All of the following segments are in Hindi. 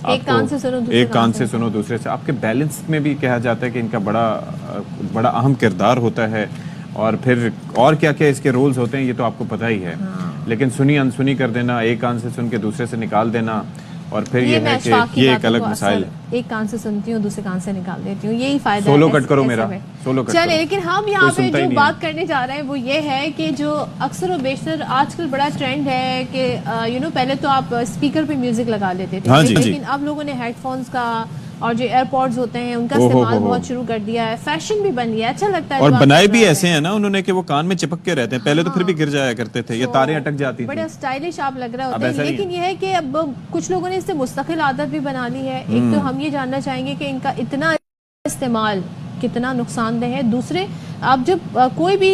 एक कान से सुनो, एक कान से सुनो, दूसरे से। आपके बैलेंस में भी कहा जाता है कि इनका बड़ा अहम किरदार होता है, और फिर और क्या क्या इसके रोल्स होते हैं ये तो आपको पता ही है। लेकिन सुनी अनसुनी कर देना, एक कान से सुन के दूसरे से निकाल देना, और फिर ये है कि ये एक अलग मसाइल है। एक कान से सुनती हूँ, दूसरे कान से निकाल देती हूँ, यही फायदा है। सोलो कट करो मेरा, सोलो कट चले। लेकिन हम यहाँ पे जो बात करने जा रहे हैं वो ये है कि जो अक्सर और बेशतर आजकल बड़ा ट्रेंड है कि पहले तो आप स्पीकर पे म्यूजिक लगा लेते थे, लेकिन अब लोगों ने हेडफोन्स का और जो एयरपॉड्स होते हैं उनका इस्तेमाल बहुत शुरू कर दिया है। फैशन भी बन गया, अच्छा लगता है। और बनाए भी ऐसे हैं ना उन्होंने कि वो कान में चिपक के रहते हैं। पहले तो फिर भी गिर जाया करते थे, ये तारें अटक जाती थी। बड़ा स्टाइलिश आप लग रहा होता है। लेकिन ये है कि अब कुछ लोगों ने इससे मुस्तकिल आदत भी बना ली है। एक तो हम ये जानना चाहेंगे कि इनका इतना इस्तेमाल कितना नुकसानदेह है। दूसरे, आप जब कोई भी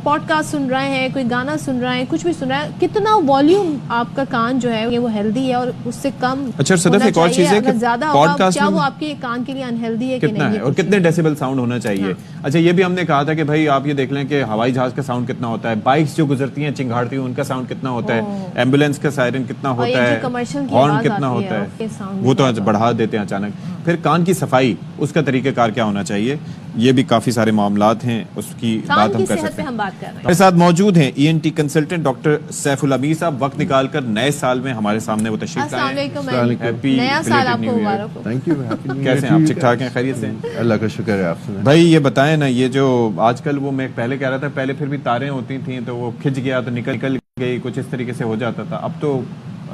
पॉडकास्ट सुन रहे हैं, कोई गाना सुन रहे हैं, कुछ भी सुन रहे हैं, कितना वॉल्यूम आपका कान जो है वो हेल्दी है और उससे कम। अच्छा सदफ, एक और चीज है कि ज्यादा पॉडकास्ट क्या वो आपके कान के लिए अनहेल्दी है कि नहीं, और कितने डेसिबल साउंड होना चाहिए। अच्छा, ये भी हमने कहा था कि भाई आप ये देख लें कि हवाई जहाज का साउंड कितना होता है, बाइक्स जो गुजरती हैं चिंगाड़ती हैं उनका साउंड कितना होता है, एम्बुलेंस का सायरन कितना होता है, हॉर्न कितना होता है, वो तो बढ़ा देते हैं अचानक। फिर कान की सफाई, उसका तरीकेकार क्या होना चाहिए, ये भी काफी सारे मामलात हैं, उसकी बात हम कर सकते हैं। हमारे साथ मौजूद हैं ENT कंसल्टेंट डॉक्टर सैफुल अमीर साहब। वक्त निकाल कर नए साल में हमारे सामने वो तशरीफ लाए हैं। Happy new year. Thank you. कैसे हैं आप? ठीक ठाक हैं? खैरियत से हैं? अल्लाह का शुक्र है। आपसे भाई ये बताएं ना, ये जो आजकल वो मैं पहले कह रहा था, पहले फिर भी तारें होती थी तो वो खिंच गया तो निकल गई, कुछ इस तरीके से हो जाता था। अब तो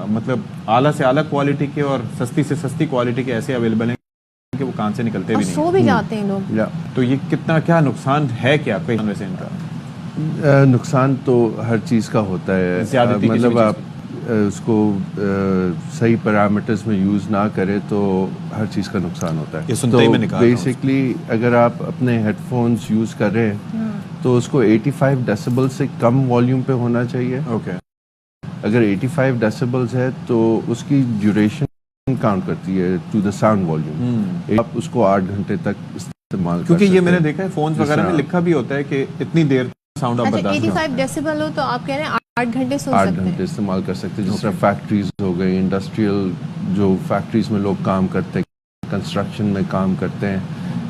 मतलब आला से आला क्वालिटी के और सस्ती से सस्ती क्वालिटी के ऐसे अवेलेबल हैं कि वो कान से निकलते भी नहीं, सो भी जाते हैं लोग। तो ये कितना क्या नुकसान है, क्या कोई वैसे इनका? नुकसान तो हर चीज़ का होता है। मतलब आप उसको सही पैरामीटर्स में यूज़ ना करें तो हर चीज़ का नुकसान होता है। तो बेसिकली अगर आप अपने हेडफोन्स यूज़ कर रहे हैं तो उसको 85 डेसिबल से कम वॉल्यूम पे होना चाहिए। अगर 85 डेसिबल्स है तो उसकी ड्यूरेशन काउंट करती है टू द साउंड वॉल्यूम। आप उसको 8 घंटे तक इस्तेमाल, क्योंकि ये मैंने देखा है फोन्स वगैरह में लिखा भी होता है कि इतनी देर साउंड आप बर्दाश्त 85 डेसिबल हो तो आप कह रहे हैं 8 घंटे सुन सकते हैं। 8 घंटे इस्तेमाल कर सकते हैं। जिस तरह फैक्ट्रीज हो गई, इंडस्ट्रियल जो फैक्ट्रीज में लोग काम करते हैं, कंस्ट्रक्शन में काम करते हैं,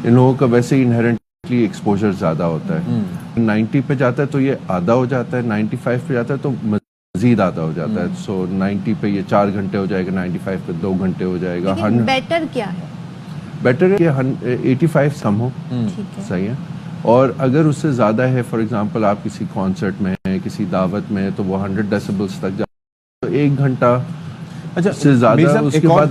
इन लोगों का वैसे ही इनहेरेंटली एक्सपोजर ज़्यादा होता है। 90 पे जाता है तो ये आधा हो जाता है, 95 पे जाता है तो मजीद आधा हो जाता है। सो 90 पे ये 4 घंटे हो जाएगा, 95 पे 2 घंटे हो जाएगा। बेटर क्या है? बेटर है कि 85 कम हो, सही है। और अगर उससे ज़्यादा है, फॉर एग्जांपल आप किसी कॉन्सर्ट में हैं, किसी दावत में, तो वो 100 डेसिबल्स तक जाए तो 1 घंटा से ज़्यादा, उसके बाद